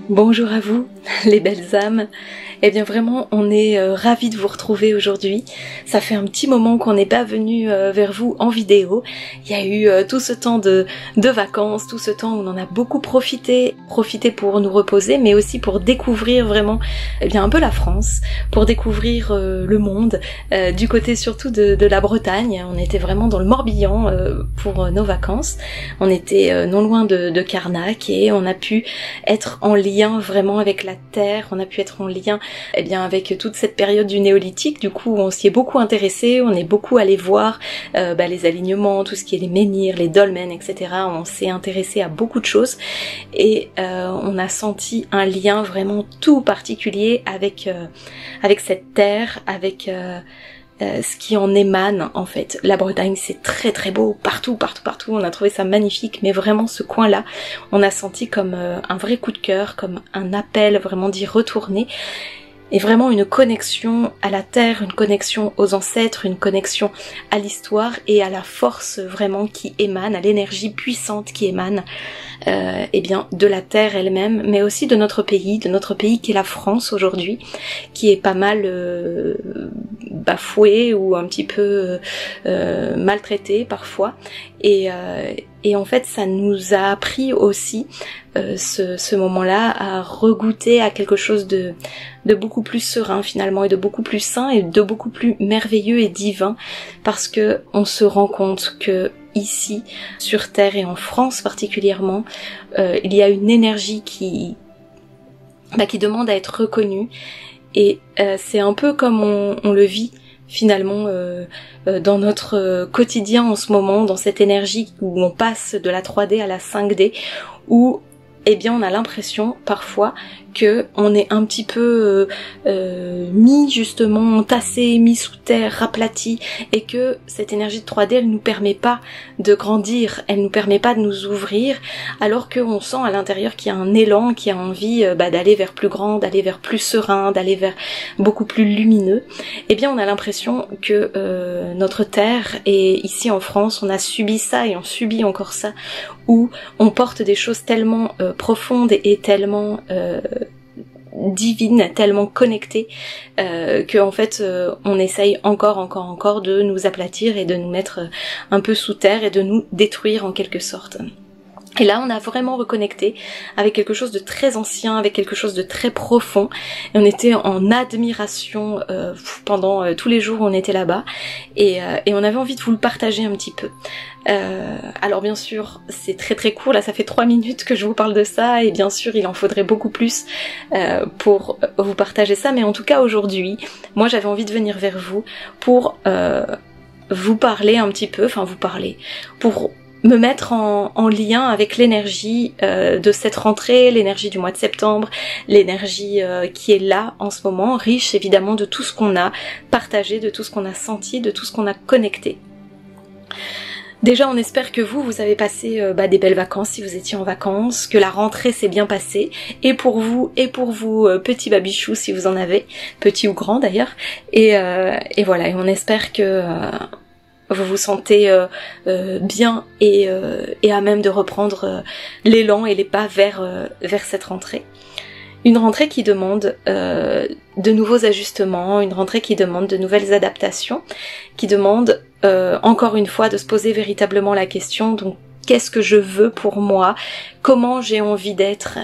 Bonjour à vous, les belles âmes. Eh bien vraiment, on est ravis de vous retrouver aujourd'hui. Ça fait un petit moment qu'on n'est pas venu vers vous en vidéo. Il y a eu tout ce temps de vacances, tout ce temps où on en a beaucoup profité pour nous reposer, mais aussi pour découvrir vraiment un peu la France, pour découvrir le monde, du côté surtout de la Bretagne. On était vraiment dans le Morbihan pour nos vacances. On était non loin de Carnac et on a pu être en lien vraiment avec la terre, on a pu être en lien avec toute cette période du néolithique. Du coup on s'y est beaucoup intéressé, on est beaucoup allé voir les alignements, tout ce qui est les menhirs, les dolmens, etc. On s'est intéressé à beaucoup de choses et on a senti un lien vraiment tout particulier avec cette terre, avec ce qui en émane en fait. La Bretagne c'est très très beau, partout, on a trouvé ça magnifique, mais vraiment ce coin-là, on a senti comme un vrai coup de cœur, comme un appel vraiment d'y retourner, et vraiment une connexion à la terre, une connexion aux ancêtres, une connexion à l'histoire et à la force vraiment qui émane, à l'énergie puissante qui émane de la terre elle-même, mais aussi de notre pays qui est la France aujourd'hui, qui est pas mal bafoué ou un petit peu maltraité parfois, et en fait ça nous a appris aussi ce moment-là à regoûter à quelque chose de beaucoup plus serein finalement, et de beaucoup plus sain et de beaucoup plus merveilleux et divin, parce que on se rend compte que ici, sur Terre et en France particulièrement, il y a une énergie qui demande à être reconnue, et c'est un peu comme on le vit finalement dans notre quotidien en ce moment, dans cette énergie où on passe de la 3D à la 5D, où on a l'impression parfois que on est un petit peu mis justement tassé, mis sous terre, raplati, et que cette énergie de 3D elle nous permet pas de grandir, elle nous permet pas de nous ouvrir, alors qu'on sent à l'intérieur qu'il y a un élan, qui a envie d'aller vers plus grand, d'aller vers plus serein, d'aller vers beaucoup plus lumineux. On a l'impression que notre terre, et ici en France on a subi ça et on subit encore ça, où on porte des choses tellement profondes et tellement divine, tellement connectée, que en fait on essaye encore de nous aplatir et de nous mettre un peu sous terre et de nous détruire en quelque sorte. Et là on a vraiment reconnecté avec quelque chose de très ancien, avec quelque chose de très profond, et on était en admiration pendant tous les jours où on était là-bas, et on avait envie de vous le partager un petit peu. Alors bien sûr c'est très très court, là ça fait 3 minutes que je vous parle de ça, et bien sûr il en faudrait beaucoup plus pour vous partager ça, mais en tout cas aujourd'hui moi j'avais envie de venir vers vous pour vous parler un petit peu, pour me mettre en lien avec l'énergie de cette rentrée, l'énergie du mois de septembre, l'énergie qui est là en ce moment, riche évidemment de tout ce qu'on a partagé, de tout ce qu'on a senti, de tout ce qu'on a connecté. Déjà on espère que vous avez passé des belles vacances si vous étiez en vacances, que la rentrée s'est bien passée, et pour vous petits babichous si vous en avez, petits ou grands d'ailleurs, et voilà, et on espère que vous vous sentez bien et à même de reprendre l'élan et les pas vers cette rentrée. Une rentrée qui demande de nouveaux ajustements, une rentrée qui demande de nouvelles adaptations, qui demande encore une fois de se poser véritablement la question, donc qu'est-ce que je veux pour moi, comment j'ai envie d'être,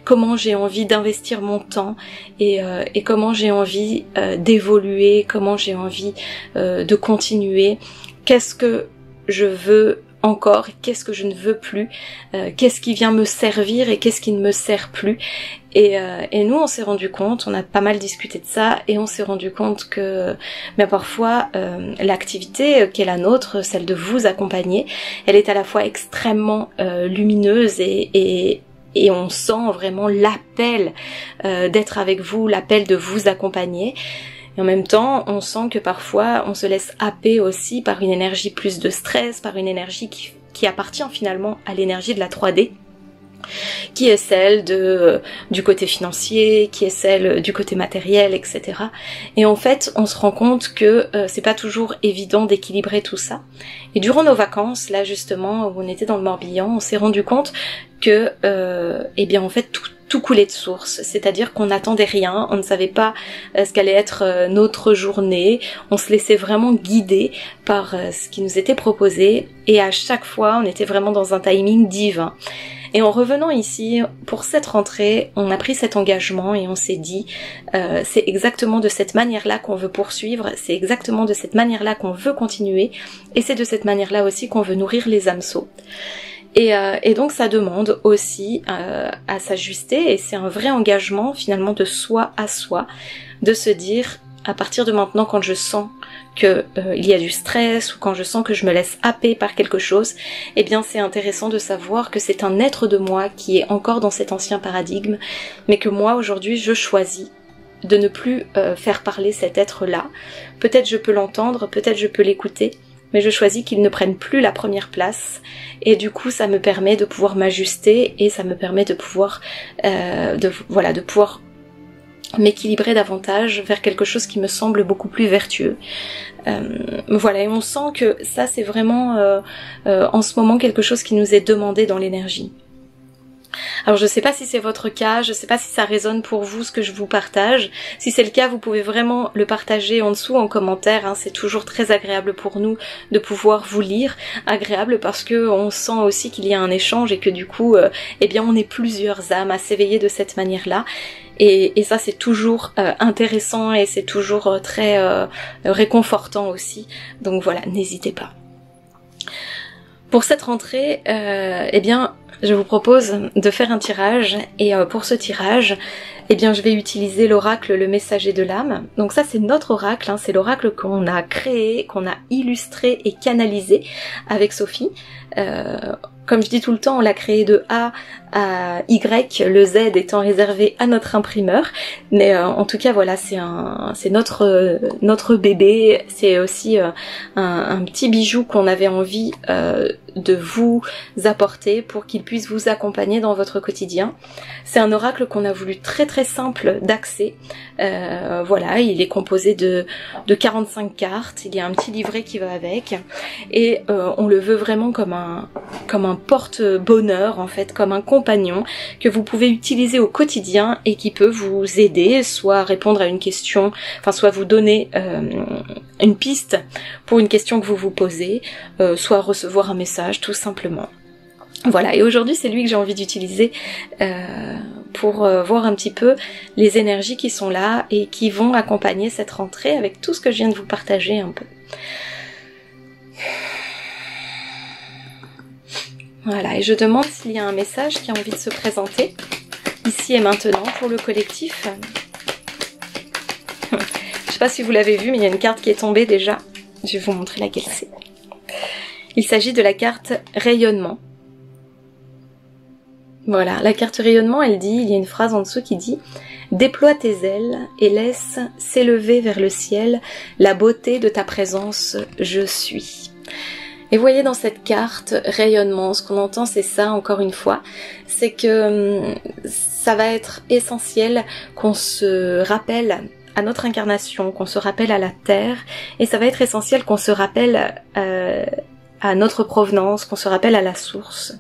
comment j'ai envie d'investir mon temps, et comment j'ai envie d'évoluer, comment j'ai envie de continuer, qu'est-ce que je veux encore, qu'est-ce que je ne veux plus, qu'est-ce qui vient me servir et qu'est-ce qui ne me sert plus. Et nous on s'est rendu compte, on a pas mal discuté de ça, et on s'est rendu compte que parfois l'activité qui est la nôtre, celle de vous accompagner, elle est à la fois extrêmement lumineuse et on sent vraiment l'appel d'être avec vous, l'appel de vous accompagner. Et en même temps, on sent que parfois on se laisse happer aussi par une énergie plus de stress, par une énergie qui appartient finalement à l'énergie de la 3D. qui est celle du côté financier, qui est celle du côté matériel, etc. Et en fait, on se rend compte que c'est pas toujours évident d'équilibrer tout ça. Et durant nos vacances, là justement, où on était dans le Morbihan, on s'est rendu compte que, eh bien en fait, tout coulait de source, c'est-à-dire qu'on n'attendait rien, on ne savait pas ce qu'allait être notre journée, on se laissait vraiment guider par ce qui nous était proposé, et à chaque fois, on était vraiment dans un timing divin. Et en revenant ici, pour cette rentrée, on a pris cet engagement et on s'est dit, c'est exactement de cette manière-là qu'on veut poursuivre, c'est exactement de cette manière-là qu'on veut continuer, et c'est de cette manière-là aussi qu'on veut nourrir les hameçons. Et donc ça demande aussi à s'ajuster, et c'est un vrai engagement finalement de soi à soi, de se dire, à partir de maintenant, quand je sens que il y a du stress ou quand je sens que je me laisse happer par quelque chose, eh bien c'est intéressant de savoir que c'est un être de moi qui est encore dans cet ancien paradigme, mais que moi aujourd'hui je choisis de ne plus faire parler cet être-là. Peut-être je peux l'entendre, peut-être je peux l'écouter, mais je choisis qu'il ne prenne plus la première place, et du coup ça me permet de pouvoir m'ajuster, et ça me permet de pouvoir de pouvoir m'équilibrer davantage vers quelque chose qui me semble beaucoup plus vertueux. Voilà, et on sent que ça c'est vraiment en ce moment quelque chose qui nous est demandé dans l'énergie. Alors je sais pas si c'est votre cas, je sais pas si ça résonne pour vous ce que je vous partage. Si c'est le cas, vous pouvez vraiment le partager en dessous en commentaire, hein. C'est toujours très agréable pour nous de pouvoir vous lire. Agréable parce que on sent aussi qu'il y a un échange et que du coup, eh bien on est plusieurs âmes à s'éveiller de cette manière-là. Et ça c'est toujours intéressant et c'est toujours très réconfortant aussi. Donc voilà, n'hésitez pas. Pour cette rentrée, eh bien, je vous propose de faire un tirage, et pour ce tirage, eh bien, je vais utiliser l'oracle Le Messager de l'âme. Donc ça, c'est notre oracle, hein, c'est l'oracle qu'on a créé, qu'on a illustré et canalisé avec Sophie. Comme je dis tout le temps, on l'a créé de A à Y, le Z étant réservé à notre imprimeur. Mais en tout cas, voilà, c'est notre bébé. C'est aussi un petit bijou qu'on avait envie de vous apporter pour qu'il puisse vous accompagner dans votre quotidien. C'est un oracle qu'on a voulu très très simple d'accès. Voilà, il est composé de 45 cartes. Il y a un petit livret qui va avec, et on le veut vraiment comme un porte-bonheur en fait, comme un compagnon que vous pouvez utiliser au quotidien et qui peut vous aider, soit répondre à une question, enfin soit vous donner une piste pour une question que vous vous posez, soit recevoir un message tout simplement. Voilà, et aujourd'hui c'est lui que j'ai envie d'utiliser pour voir un petit peu les énergies qui sont là et qui vont accompagner cette rentrée avec tout ce que je viens de vous partager un peu. Voilà, et je demande s'il y a un message qui a envie de se présenter, ici et maintenant, pour le collectif. Je sais pas si vous l'avez vu, mais il y a une carte qui est tombée déjà. Je vais vous montrer laquelle c'est. Il s'agit de la carte Rayonnement. Voilà, la carte Rayonnement, elle dit, il y a une phrase en dessous qui dit « Déploie tes ailes et laisse s'élever vers le ciel la beauté de ta présence, je suis ». Et vous voyez dans cette carte Rayonnement, ce qu'on entend c'est ça encore une fois, c'est que ça va être essentiel qu'on se rappelle à notre incarnation, qu'on se rappelle à la Terre, et ça va être essentiel qu'on se rappelle à notre provenance, qu'on se rappelle à la source.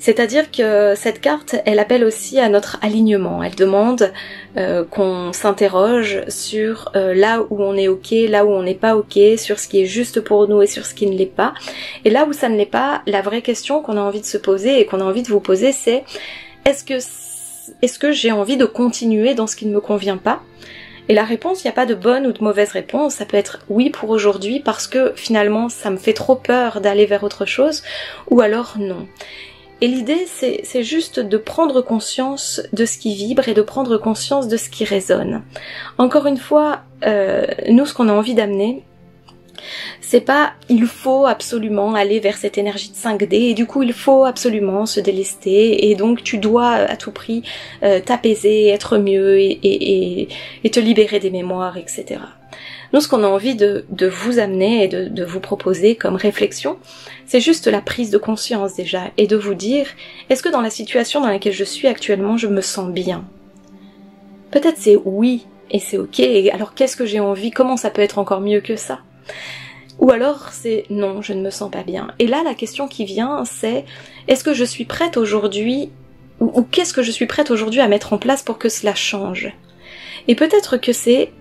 C'est-à-dire que cette carte, elle appelle aussi à notre alignement. Elle demande qu'on s'interroge sur là où on est ok, là où on n'est pas ok, sur ce qui est juste pour nous et sur ce qui ne l'est pas. Et là où ça ne l'est pas, la vraie question qu'on a envie de se poser et qu'on a envie de vous poser, c'est est-ce que j'ai envie de continuer dans ce qui ne me convient pas ? Et la réponse, il n'y a pas de bonne ou de mauvaise réponse, ça peut être oui pour aujourd'hui parce que finalement ça me fait trop peur d'aller vers autre chose, ou alors non. Et l'idée, c'est juste de prendre conscience de ce qui vibre et de prendre conscience de ce qui résonne. Encore une fois, nous, ce qu'on a envie d'amener, c'est pas il faut absolument aller vers cette énergie de 5D et du coup il faut absolument se délester et donc tu dois à tout prix t'apaiser, être mieux et te libérer des mémoires, etc. Nous, ce qu'on a envie de vous amener et de vous proposer comme réflexion, c'est juste la prise de conscience déjà, et de vous dire, est-ce que dans la situation dans laquelle je suis actuellement, je me sens bien? Peut-être c'est oui, et c'est ok, et alors qu'est-ce que j'ai envie? Comment ça peut être encore mieux que ça? Ou alors c'est non, je ne me sens pas bien. Et là, la question qui vient, c'est, est-ce que je suis prête aujourd'hui, ou qu'est-ce que je suis prête aujourd'hui à mettre en place pour que cela change? Et peut-être que c'est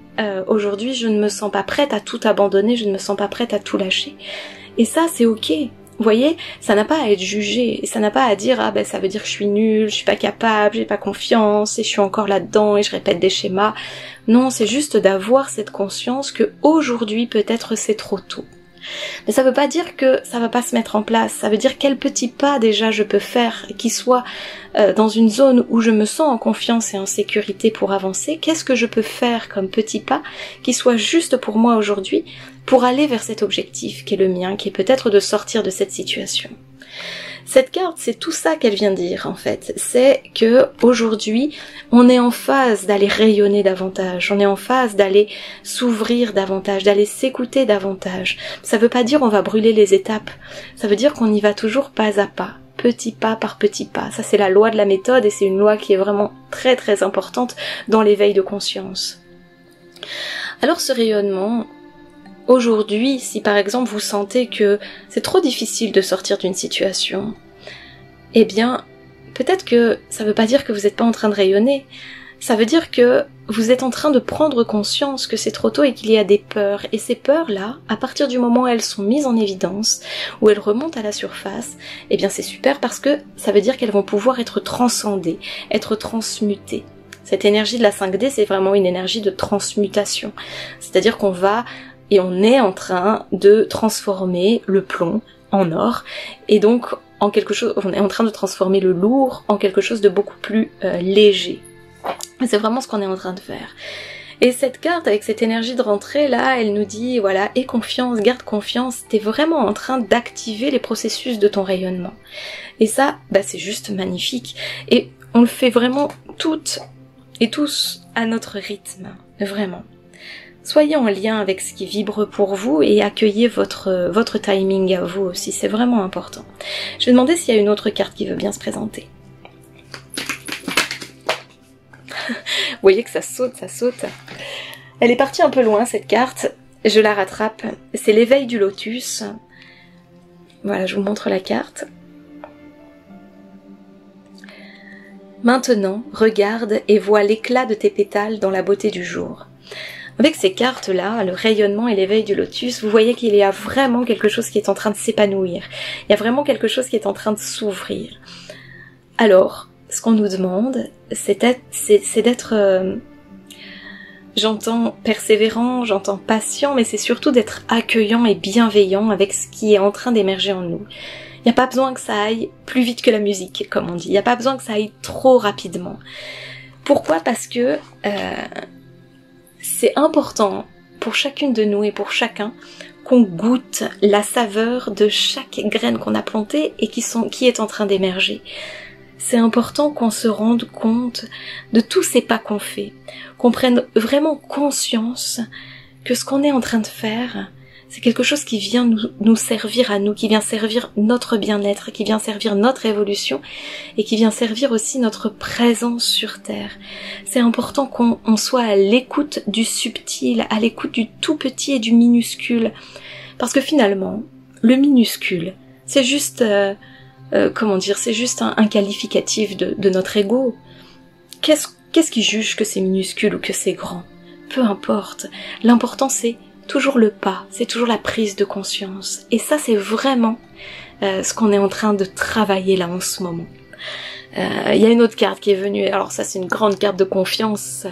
aujourd'hui je ne me sens pas prête à tout abandonner, je ne me sens pas prête à tout lâcher. Et ça c'est ok. Vous voyez, ça n'a pas à être jugé, ça n'a pas à dire ah ben ça veut dire que je suis nulle, je suis pas capable, j'ai pas confiance et je suis encore là-dedans et je répète des schémas. Non, c'est juste d'avoir cette conscience que aujourd'hui peut-être c'est trop tôt. Mais ça veut pas dire que ça va pas se mettre en place, ça veut dire quel petit pas déjà je peux faire qui soit dans une zone où je me sens en confiance et en sécurité pour avancer, qu'est-ce que je peux faire comme petit pas qui soit juste pour moi aujourd'hui pour aller vers cet objectif qui est le mien, qui est peut-être de sortir de cette situation. Cette carte, c'est tout ça qu'elle vient dire en fait, c'est que aujourd'hui, on est en phase d'aller rayonner davantage, on est en phase d'aller s'ouvrir davantage, d'aller s'écouter davantage. Ça veut pas dire on va brûler les étapes, ça veut dire qu'on y va toujours pas à pas, petit pas par petit pas. Ça c'est la loi de la méthode et c'est une loi qui est vraiment très très importante dans l'éveil de conscience. Alors ce rayonnement, aujourd'hui, si par exemple vous sentez que c'est trop difficile de sortir d'une situation, eh bien, peut-être que ça veut pas dire que vous n'êtes pas en train de rayonner. Ça veut dire que vous êtes en train de prendre conscience que c'est trop tôt et qu'il y a des peurs. Et ces peurs-là, à partir du moment où elles sont mises en évidence, où elles remontent à la surface, eh bien c'est super parce que ça veut dire qu'elles vont pouvoir être transcendées, être transmutées. Cette énergie de la 5D, c'est vraiment une énergie de transmutation. C'est-à-dire qu'on va et on est en train de transformer le plomb en or, et donc en quelque chose, on est en train de transformer le lourd en quelque chose de beaucoup plus léger. C'est vraiment ce qu'on est en train de faire. Et cette carte, avec cette énergie de rentrée là, elle nous dit, voilà, aie confiance, garde confiance, t'es vraiment en train d'activer les processus de ton rayonnement. Et ça, bah c'est juste magnifique. Et on le fait vraiment toutes et tous à notre rythme, vraiment. Soyez en lien avec ce qui vibre pour vous et accueillez votre timing à vous aussi, c'est vraiment important. Je vais demander s'il y a une autre carte qui veut bien se présenter. Vous voyez que ça saute, ça saute. Elle est partie un peu loin cette carte, je la rattrape. C'est l'éveil du lotus. Voilà, je vous montre la carte. Maintenant, regarde et vois l'éclat de tes pétales dans la beauté du jour. Avec ces cartes-là, le rayonnement et l'éveil du lotus, vous voyez qu'il y a vraiment quelque chose qui est en train de s'épanouir. Il y a vraiment quelque chose qui est en train de s'ouvrir. Alors, ce qu'on nous demande, c'est d'être, j'entends persévérant, j'entends patient, mais c'est surtout d'être accueillant et bienveillant avec ce qui est en train d'émerger en nous. Il n'y a pas besoin que ça aille plus vite que la musique, comme on dit. Il n'y a pas besoin que ça aille trop rapidement. Pourquoi? Parce que c'est important pour chacune de nous et pour chacun qu'on goûte la saveur de chaque graine qu'on a plantée et qui est en train d'émerger. C'est important qu'on se rende compte de tous ces pas qu'on fait, qu'on prenne vraiment conscience que ce qu'on est en train de faire, c'est quelque chose qui vient nous servir à nous, qui vient servir notre bien-être, qui vient servir notre évolution et qui vient servir aussi notre présence sur Terre. C'est important qu'on soit à l'écoute du subtil, à l'écoute du tout petit et du minuscule. Parce que finalement, le minuscule, c'est juste, c'est juste un qualificatif de notre ego. Qu'est-ce qui juge que c'est minuscule ou que c'est grand? Peu importe. L'important c'est toujours le pas, c'est toujours la prise de conscience. Et ça, c'est vraiment ce qu'on est en train de travailler là en ce moment. Il y a une autre carte qui est venue, alors ça c'est une grande carte de confiance.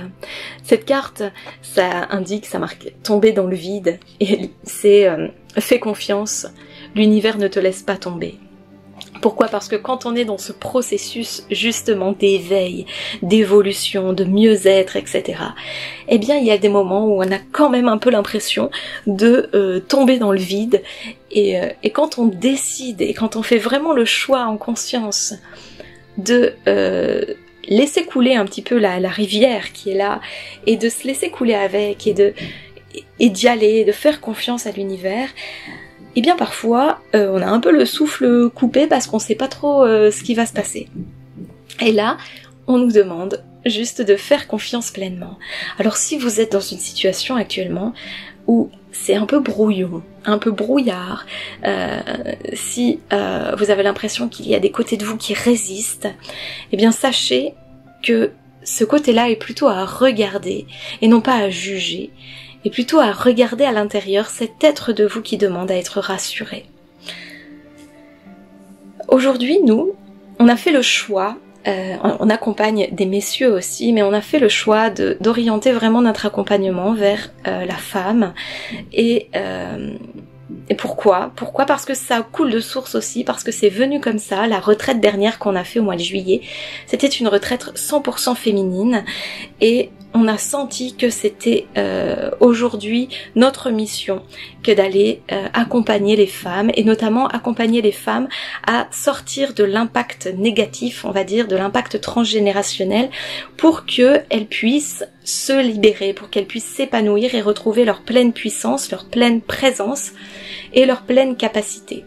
Cette carte, ça indique, ça marque tomber dans le vide, et c'est fais confiance, l'univers ne te laisse pas tomber. Pourquoi? Parce que quand on est dans ce processus justement d'éveil, d'évolution, de mieux-être, etc., eh bien il y a des moments où on a quand même un peu l'impression de tomber dans le vide, et quand on décide, et quand on fait vraiment le choix en conscience de laisser couler un petit peu la rivière qui est là, et de se laisser couler avec, et d'y aller, de faire confiance à l'univers, et bien parfois on a un peu le souffle coupé parce qu'on sait pas trop ce qui va se passer. Et là, on nous demande juste de faire confiance pleinement. Alors si vous êtes dans une situation actuellement où c'est un peu brouillon, un peu brouillard, si vous avez l'impression qu'il y a des côtés de vous qui résistent, eh bien sachez que ce côté-là est plutôt à regarder et non pas à juger, et plutôt à regarder à l'intérieur cet être de vous qui demande à être rassuré. Aujourd'hui, nous, on a fait le choix, on accompagne des messieurs aussi, mais on a fait le choix d'orienter vraiment notre accompagnement vers la femme. Et pourquoi ? Pourquoi ? Parce que ça coule de source aussi, parce que c'est venu comme ça. La retraite dernière qu'on a fait au mois de juillet, c'était une retraite 100% féminine, et on a senti que c'était aujourd'hui notre mission que d'aller accompagner les femmes, et notamment accompagner les femmes à sortir de l'impact négatif, on va dire, de l'impact transgénérationnel, pour qu'elles puissent se libérer, pour qu'elles puissent s'épanouir et retrouver leur pleine puissance, leur pleine présence et leur pleine capacité.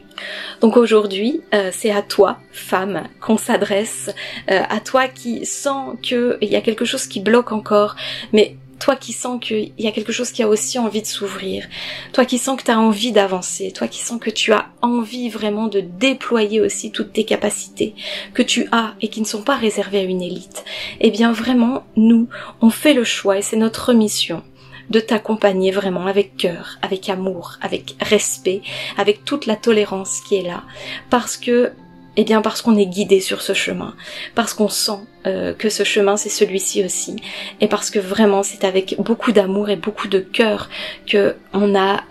Donc aujourd'hui, c'est à toi, femme, qu'on s'adresse, à toi qui sens qu'il y a quelque chose qui bloque encore, mais toi qui sens qu'il y a quelque chose qui a aussi envie de s'ouvrir, toi qui sens que tu as envie d'avancer, toi qui sens que tu as envie vraiment de déployer aussi toutes tes capacités que tu as et qui ne sont pas réservées à une élite. Eh bien vraiment, nous, on fait le choix, et c'est notre mission, de t'accompagner vraiment avec cœur, avec amour, avec respect, avec toute la tolérance qui est là, parce qu'on est guidé sur ce chemin, parce qu'on sent que ce chemin c'est celui-ci aussi, et parce que vraiment c'est avec beaucoup d'amour et beaucoup de cœur que on a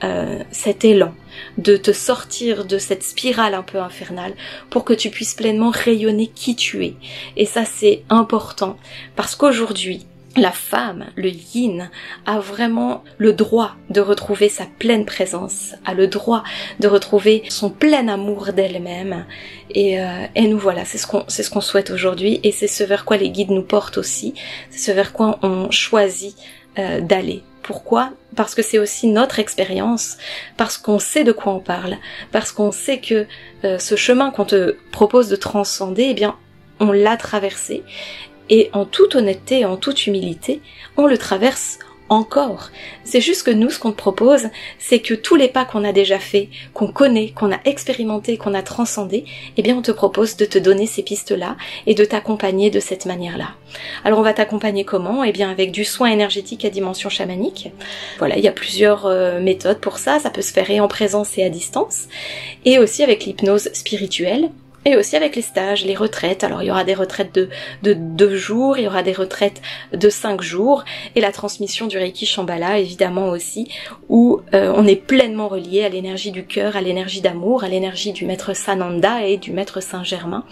cet élan de te sortir de cette spirale un peu infernale pour que tu puisses pleinement rayonner qui tu es. Et ça c'est important, parce qu'aujourd'hui la femme, le yin, a vraiment le droit de retrouver sa pleine présence, a le droit de retrouver son plein amour d'elle-même. Et nous voilà, c'est ce qu'on souhaite aujourd'hui, et c'est ce vers quoi les guides nous portent aussi, c'est ce vers quoi on choisit d'aller. Pourquoi ? Parce que c'est aussi notre expérience, parce qu'on sait de quoi on parle, parce qu'on sait que ce chemin qu'on te propose de transcender, eh bien, on l'a traversé. Et en toute honnêteté, en toute humilité, on le traverse encore. C'est juste que nous, ce qu'on te propose, c'est que tous les pas qu'on a déjà faits, qu'on connaît, qu'on a expérimenté, qu'on a transcendé, eh bien on te propose de te donner ces pistes-là et de t'accompagner de cette manière-là. Alors on va t'accompagner comment ? Eh bien avec du soin énergétique à dimension chamanique. Voilà, il y a plusieurs méthodes pour ça. Ça peut se faire et en présence et à distance. Et aussi avec l'hypnose spirituelle. Et aussi avec les stages, les retraites. Alors il y aura des retraites de 2 jours, il y aura des retraites de 5 jours, et la transmission du Reiki Shambhala évidemment aussi, où on est pleinement relié à l'énergie du cœur, à l'énergie d'amour, à l'énergie du maître Sananda et du maître Saint-Germain,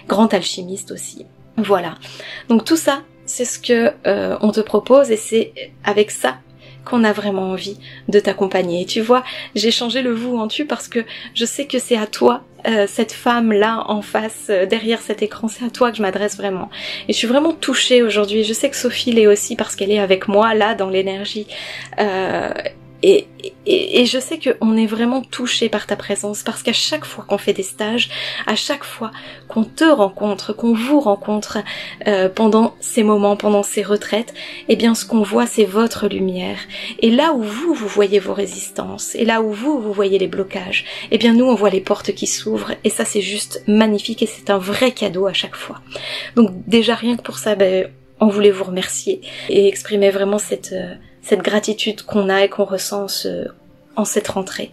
grand alchimiste aussi. Voilà. Donc tout ça, c'est ce que on te propose, et c'est avec ça qu'on a vraiment envie de t'accompagner. Et tu vois, j'ai changé le vous en tu parce que je sais que c'est à toi, cette femme-là en face, derrière cet écran, c'est à toi que je m'adresse vraiment. Et je suis vraiment touchée aujourd'hui. Je sais que Sophie l'est aussi parce qu'elle est avec moi là dans l'énergie. Et je sais qu'on est vraiment touché par ta présence, parce qu'à chaque fois qu'on fait des stages, à chaque fois qu'on te rencontre, qu'on vous rencontre pendant ces moments, pendant ces retraites, eh bien ce qu'on voit c'est votre lumière. Et là où vous voyez vos résistances, et là où vous voyez les blocages, eh bien nous on voit les portes qui s'ouvrent, et ça c'est juste magnifique, et c'est un vrai cadeau à chaque fois. Donc déjà rien que pour ça, on voulait vous remercier et exprimer vraiment cette gratitude qu'on a et qu'on ressent en cette rentrée.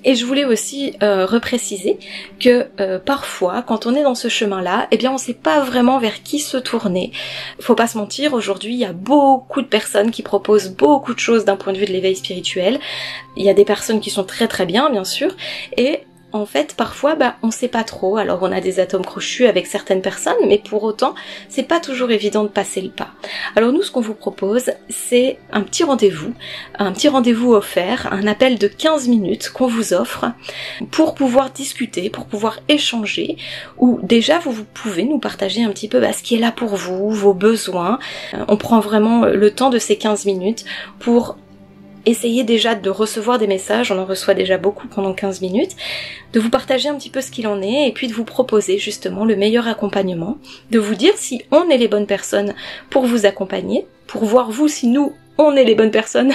Et je voulais aussi repréciser que parfois, quand on est dans ce chemin-là, eh bien on sait pas vraiment vers qui se tourner. Faut pas se mentir, aujourd'hui il y a beaucoup de personnes qui proposent beaucoup de choses d'un point de vue de l'éveil spirituel. Il y a des personnes qui sont très très bien, bien sûr, et en fait, parfois, on sait pas trop. Alors, on a des atomes crochus avec certaines personnes, mais pour autant, c'est pas toujours évident de passer le pas. Alors, nous, ce qu'on vous propose, c'est un petit rendez-vous offert, un appel de 15 minutes qu'on vous offre pour pouvoir discuter, pour pouvoir échanger, où déjà, vous pouvez nous partager un petit peu ce qui est là pour vous, vos besoins. On prend vraiment le temps de ces 15 minutes pour essayez déjà de recevoir des messages, on en reçoit déjà beaucoup pendant 15 minutes, de vous partager un petit peu ce qu'il en est et puis de vous proposer justement le meilleur accompagnement, de vous dire si on est les bonnes personnes pour vous accompagner, pour voir vous si nous, on est les bonnes personnes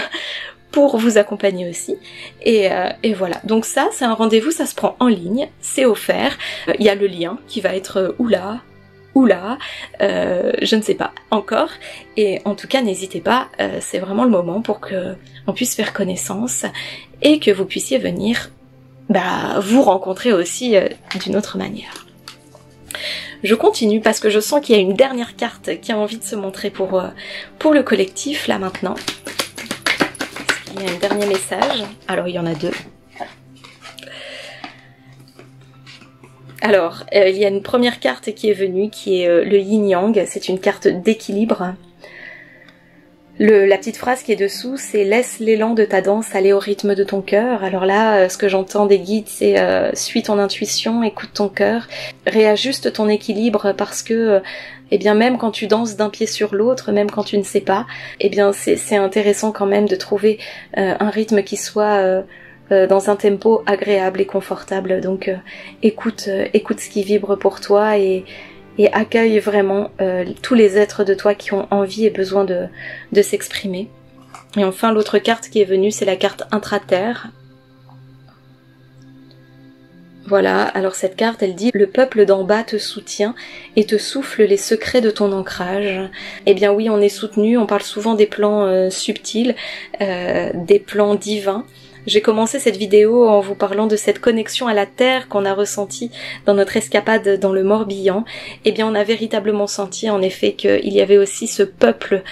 pour vous accompagner aussi. Et voilà, donc ça c'est un rendez-vous, ça se prend en ligne, c'est offert, il y a le lien qui va être je ne sais pas encore, et en tout cas n'hésitez pas, c'est vraiment le moment pour que on puisse faire connaissance et que vous puissiez venir vous rencontrer aussi d'une autre manière. Je continue parce que je sens qu'il y a une dernière carte qui a envie de se montrer pour le collectif là maintenant. Il y a un dernier message, alors il y en a deux. Alors, il y a une première carte qui est venue, qui est le yin-yang, c'est une carte d'équilibre. La petite phrase qui est dessous, c'est « Laisse l'élan de ta danse aller au rythme de ton cœur ». Alors là, ce que j'entends des guides, c'est « Suis ton intuition, écoute ton cœur, réajuste ton équilibre parce que… Eh bien même quand tu danses d'un pied sur l'autre, même quand tu ne sais pas, eh bien c'est intéressant quand même de trouver un rythme qui soit dans un tempo agréable et confortable. Donc écoute ce qui vibre pour toi et accueille vraiment tous les êtres de toi qui ont envie et besoin de s'exprimer. Et enfin l'autre carte qui est venue, c'est la carte intra-terre. Voilà, alors cette carte, elle dit « Le peuple d'en bas te soutient et te souffle les secrets de ton ancrage ». Eh bien oui, on est soutenu, on parle souvent des plans subtils, des plans divins. J'ai commencé cette vidéo en vous parlant de cette connexion à la terre qu'on a ressentie dans notre escapade dans le Morbihan. Eh bien on a véritablement senti en effet qu'il y avait aussi ce peuple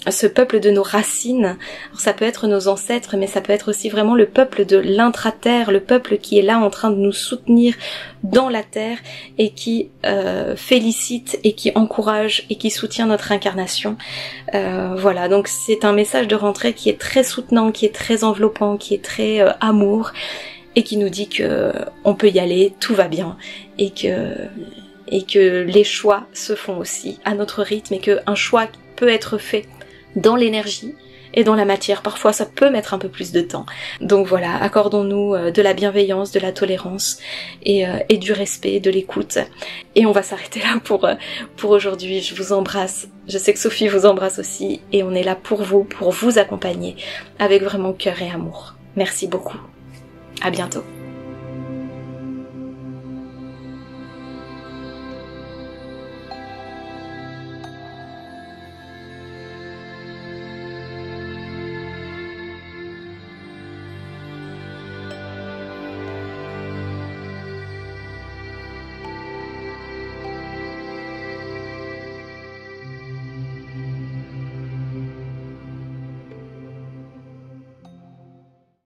de nos racines. Alors, ça peut être nos ancêtres, mais ça peut être aussi vraiment le peuple de l'intra-terre, le peuple qui est là en train de nous soutenir dans la terre et qui félicite et qui encourage et qui soutient notre incarnation. Voilà, donc c'est un message de rentrée qui est très soutenant, qui est très enveloppant, qui est très amour et qui nous dit que on peut y aller, tout va bien et que les choix se font aussi à notre rythme et qu'un choix peut être fait dans l'énergie et dans la matière. Parfois ça peut mettre un peu plus de temps. Donc voilà, accordons-nous de la bienveillance, de la tolérance et du respect, de l'écoute. Et on va s'arrêter là pour aujourd'hui. Je vous embrasse. Je sais que Sophie vous embrasse aussi et on est là pour vous accompagner avec vraiment cœur et amour. Merci beaucoup. À bientôt.